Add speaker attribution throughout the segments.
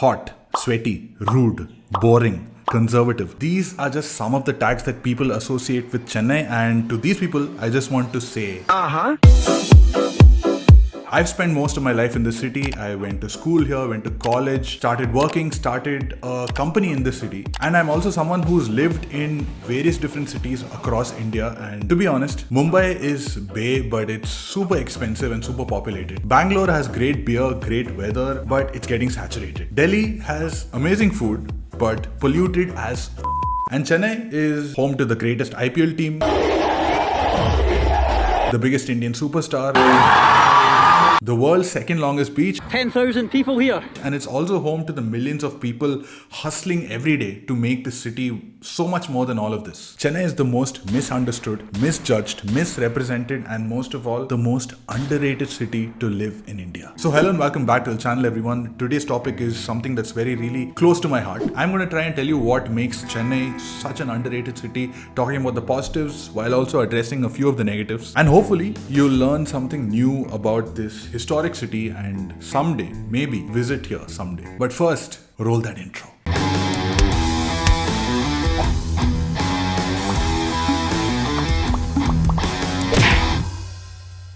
Speaker 1: hot, sweaty, rude, boring, conservative. These are just some of the tags that people associate with Chennai, and to these people, I just want to say, I've spent most of my life in this city. I went to school here, went to college, started working, started a company in this city. And I'm also someone who's lived in various different cities across India. And to be honest, Mumbai is bay, but it's super expensive and super populated. Bangalore has great beer, great weather, but it's getting saturated. Delhi has amazing food, but polluted as f***. And Chennai is home to the greatest IPL team, the biggest Indian superstar, the world's second longest beach,
Speaker 2: 10,000 people here.
Speaker 1: And it's also home to the millions of people hustling every day to make the city so much more than all of this. Chennai is the most misunderstood, misjudged, misrepresented, and most of all, the most underrated city to live in India. So hello and welcome back to the channel, everyone. Today's topic is something that's really close to my heart. I'm going to try and tell you what makes Chennai such an underrated city, talking about the positives while also addressing a few of the negatives. And hopefully you'll learn something new about this historic city and someday, maybe visit here someday. But first, roll that intro.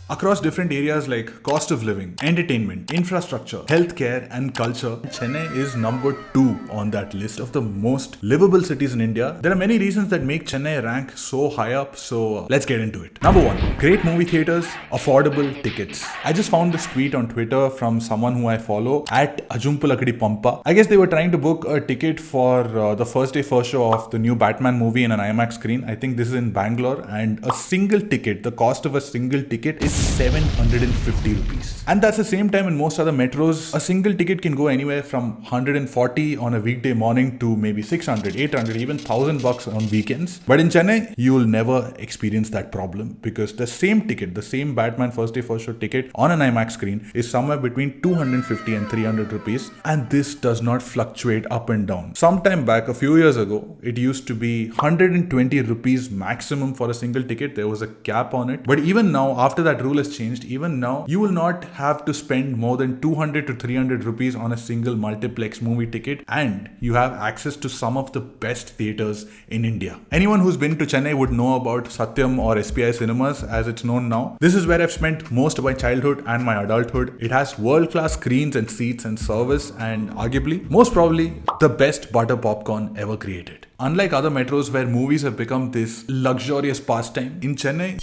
Speaker 1: Across different areas like cost of living, entertainment, infrastructure, healthcare, and culture, Chennai is number 2 on that list of the most livable cities in India. There are many reasons that make Chennai rank so high up, so let's get into it. Number 1, great movie theaters, affordable tickets. I just found this tweet on Twitter from someone who I follow at Ajumpulakadi Pampa. I guess they were trying to book a ticket for the first day first show of the new Batman movie in an IMAX screen. I think this is in Bangalore, and a single ticket, the cost of a single ticket is 750 rupees. And that's the same time in most other metros, a single ticket can go anywhere from 140 on a weekday morning to maybe 600, 800, even 1000 bucks on weekends. But in Chennai, you will never experience that problem because the same ticket, the same Batman first day first show ticket on an IMAX screen is somewhere between 250 and 300 rupees. And this does not fluctuate up and down. Sometime back, a few years ago, it used to be 120 rupees maximum for a single ticket. There was a cap on it. But even now, after that rule has changed, even now you will not have to spend more than 200 to 300 rupees on a single multiplex movie ticket, and you have access to some of the best theaters in India. Anyone who's been to Chennai would know about Sathyam or SPI Cinemas as it's known now. This is where I've spent most of my childhood and my adulthood. It has world-class screens and seats and service, and arguably, most probably, the best butter popcorn ever created. Unlike other metros where movies have become this luxurious pastime, in Chennai,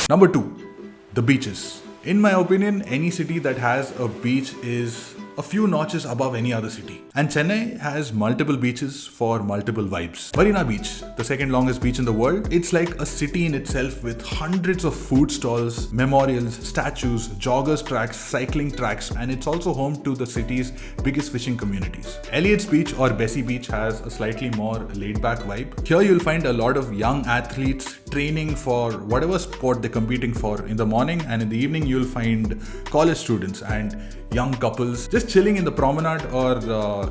Speaker 1: Number 2, the beaches. In my opinion, any city that has a beach is a few notches above any other city. And Chennai has multiple beaches for multiple vibes. Marina Beach, the second longest beach in the world, it's like a city in itself with hundreds of food stalls, memorials, statues, joggers tracks, cycling tracks, and it's also home to the city's biggest fishing communities. Elliot's Beach or Bessie Beach has a slightly more laid-back vibe. Here you'll find a lot of young athletes training for whatever sport they're competing for in the morning, and in the evening you'll find college students and young couples just chilling in the promenade or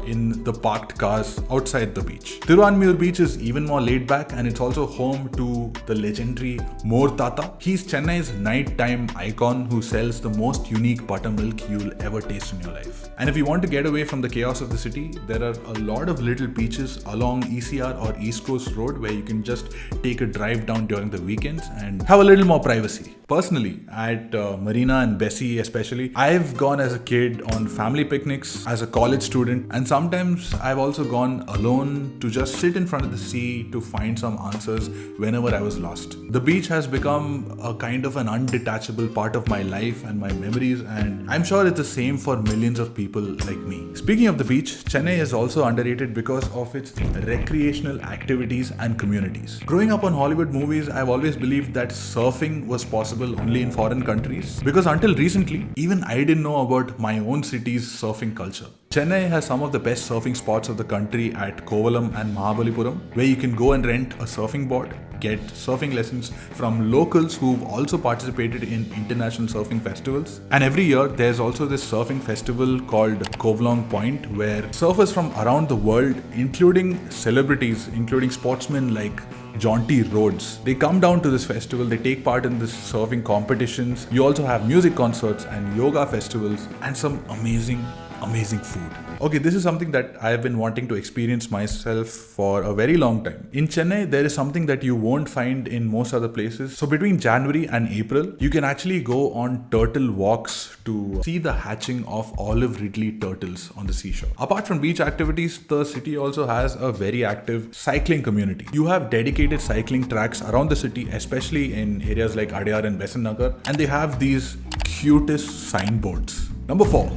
Speaker 1: in the parked cars outside the beach. Thiruvanmiyur Beach is even more laid back, and it's also home to the legendary Mor Tata. He's Chennai's nighttime icon who sells the most unique buttermilk you'll ever taste in your life. And if you want to get away from the chaos of the city, there are a lot of little beaches along ECR or East Coast Road where you can just take a drive down during the weekends and have a little more privacy. Personally, at Marina and Bessie especially, I've gone as a kid on family picnics, as a college student, and sometimes I've also gone alone to just sit in front of the sea to find some answers whenever I was lost. The beach has become a kind of an undetachable part of my life and my memories, and I'm sure it's the same for millions of people like me. Speaking of the beach, Chennai is also underrated because of its recreational activities and communities. Growing up on Hollywood movies, I've always believed that surfing was possible only in foreign countries, because until recently, even I didn't know about my own city's surfing culture. Chennai has some of the best surfing spots of the country at Kovalam and Mahabalipuram, where you can go and rent a surfing board, get surfing lessons from locals who've also participated in international surfing festivals. And every year, there's also this surfing festival called Kovalong Point, where surfers from around the world, including celebrities, including sportsmen like jaunty roads. They come down to this festival, they take part in this surfing competitions. You also have music concerts and yoga festivals and some amazing food. Okay, this is something that I have been wanting to experience myself for a very long time. In Chennai, there is something that you won't find in most other places. So between January and April, you can actually go on turtle walks to see the hatching of olive ridley turtles on the seashore. Apart from beach activities, the city also has a very active cycling community. You have dedicated cycling tracks around the city, especially in areas like Adyar and Besant Nagar, and they have these cutest signboards. Number 4.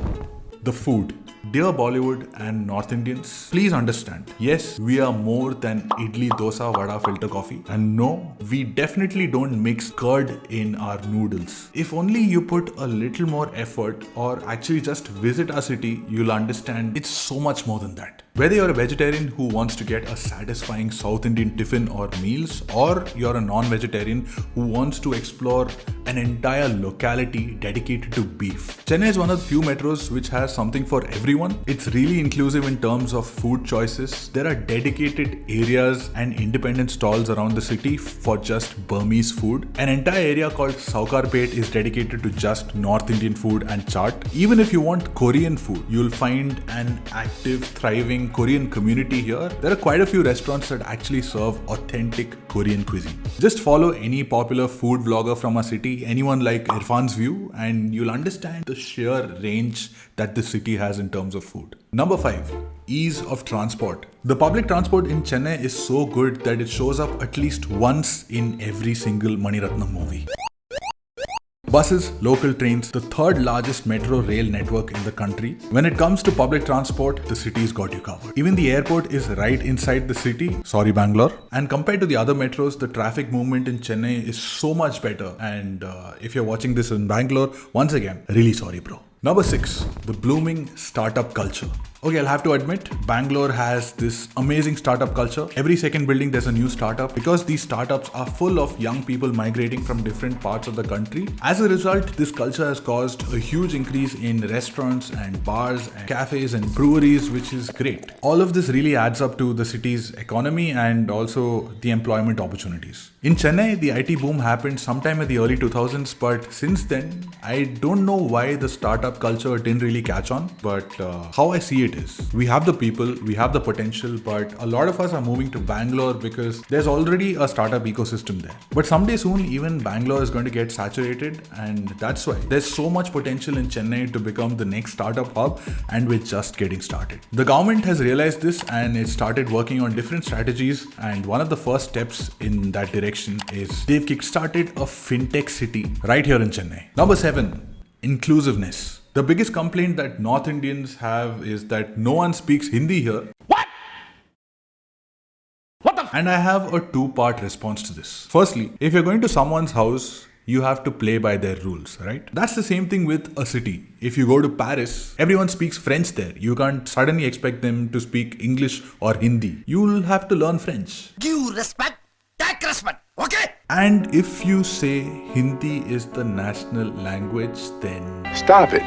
Speaker 1: The food. Dear Bollywood and North Indians, please understand, yes, we are more than idli, dosa, vada, filter coffee. And no, we definitely don't mix curd in our noodles. If only you put a little more effort or actually just visit our city, you'll understand it's so much more than that. Whether you're a vegetarian who wants to get a satisfying South Indian tiffin or meals, or you're a non-vegetarian who wants to explore an entire locality dedicated to beef, Chennai is one of the few metros which has something for everyone. It's really inclusive in terms of food choices. There are dedicated areas and independent stalls around the city for just Burmese food. An entire area called Saukarpet is dedicated to just North Indian food and chaat. Even if you want Korean food, you'll find an active, thriving Korean community here. There are quite a few restaurants that actually serve authentic Korean cuisine. Just follow any popular food vlogger from our city, anyone like Irfan's View, and you'll understand the sheer range that the city has in terms of food. Number 5. Ease of transport. The public transport in Chennai is so good that it shows up at least once in every single Mani Ratnam movie. Buses, local trains, the third largest metro rail network in the country. When it comes to public transport, the city's got you covered. Even the airport is right inside the city. Sorry, Bangalore. And compared to the other metros, the traffic movement in Chennai is so much better. And if you're watching this in Bangalore, once again, really sorry, bro. Number 6. The blooming startup culture. Okay, I'll have to admit, Bangalore has this amazing startup culture. Every second building there's a new startup because these startups are full of young people migrating from different parts of the country. As a result, this culture has caused a huge increase in restaurants and bars and cafes and breweries, which is great. All of this really adds up to the city's economy and also the employment opportunities. In Chennai, the IT boom happened sometime in the early 2000s, but since then, I don't know why the startup culture didn't really catch on, but how I see it is, we have the people, we have the potential, but a lot of us are moving to Bangalore because there's already a startup ecosystem there. But someday soon, even Bangalore is going to get saturated, and that's why there's so much potential in Chennai to become the next startup hub, and we're just getting started. The government has realized this and it started working on different strategies, and one of the first steps in that direction is they've kickstarted a fintech city right here in Chennai. Number 7. Inclusiveness. The biggest complaint that North Indians have is that no one speaks Hindi here. What? And I have a two-part response to this. Firstly, if you're going to someone's house, you have to play by their rules, right? That's the same thing with a city. If you go to Paris, everyone speaks French there. You can't suddenly expect them to speak English or Hindi. You'll have to learn French.
Speaker 2: Give respect, take respect, okay?
Speaker 1: And if you say Hindi is the national language, then
Speaker 3: stop it.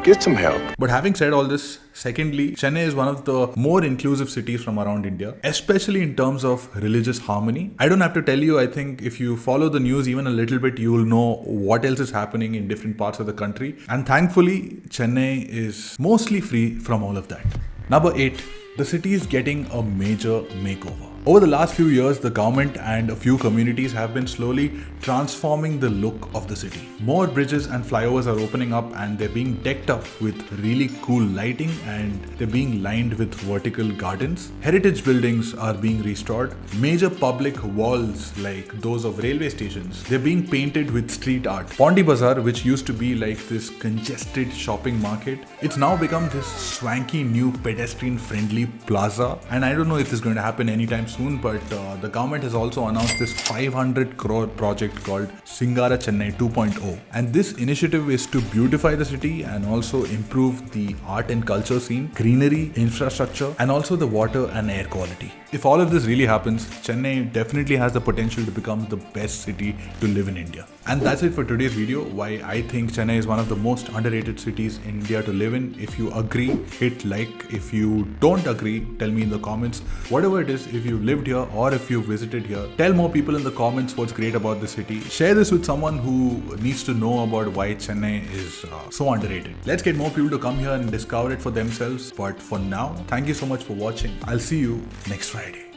Speaker 3: Get some help.
Speaker 1: But having said all this, secondly, Chennai is one of the more inclusive cities from around India, especially in terms of religious harmony. I don't have to tell you, I think if you follow the news even a little bit, you will know what else is happening in different parts of the country. And thankfully, Chennai is mostly free from all of that. Number 8. The city is getting a major makeover. Over the last few years, the government and a few communities have been slowly transforming the look of the city. More bridges and flyovers are opening up and they're being decked up with really cool lighting and they're being lined with vertical gardens. Heritage buildings are being restored. Major public walls like those of railway stations, they're being painted with street art. Pondi Bazaar, which used to be like this congested shopping market, it's now become this swanky new pedestrian-friendly plaza. And I don't know if this is going to happen anytime soon, but the government has also announced this 500 crore project called Singara Chennai 2.0. And this initiative is to beautify the city and also improve the art and culture scene, greenery, infrastructure, and also the water and air quality. If all of this really happens, Chennai definitely has the potential to become the best city to live in India. And that's it for today's video, why I think Chennai is one of the most underrated cities in India to live in. If you agree, hit like. If you don't agree, tell me in the comments. Whatever it is, if you lived here or if you visited here, tell more people in the comments what's great about the city. Share this with someone who needs to know about why Chennai is so underrated. Let's get more people to come here and discover it for themselves. But for now, thank you so much for watching. I'll see you next Friday.